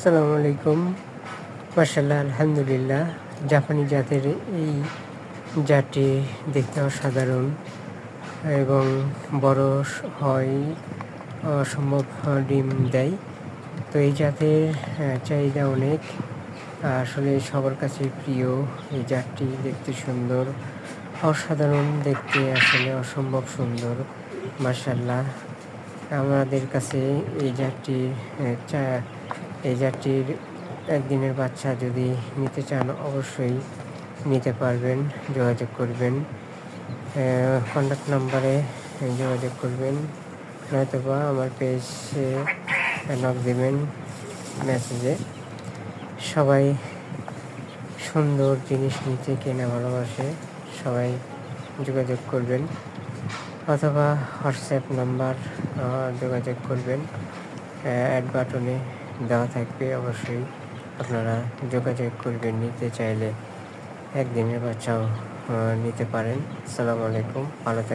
আসসালামু আলাইকুম। মাশাআল্লাহ, আলহামদুলিল্লাহ। জাপানি জাতের এই জাতটি দেখতে অসাধারণ এবং বড় হয়, অসম্ভব ডিম দেয়। তো এই জাতের চাহিদা অনেক, আসলে সবার কাছে প্রিয়। এই জাতটি দেখতে সুন্দর, অসাধারণ দেখতে, আসলে অসম্ভব সুন্দর। মাশাআল্লাহ, আমাদের কাছে এই জাতটির একদিনের বাচ্চা যদি নিতে চান অবশ্যই নিতে পারবেন, যোগাযোগ করবেন। কন্ট্যাক্ট নাম্বারে যোগাযোগ করবেন, নয়তোবা আমার পেজে নক দেবেন মেসেজে। সবাই সুন্দর জিনিস নিতে কেনা ভালোবাসে, সবাই যোগাযোগ করবেন, অথবা হোয়াটসঅ্যাপ নাম্বার যোগাযোগ করবেন, অ্যাড বাটনে দেওয়া থাকবে। অবশ্যই আপনারা যোগাযোগ করবেন, নিতে চাইলে একদিনের বাচ্চাও নিতে পারেন। আসসালামু আলাইকুম, ভালো থাকবেন।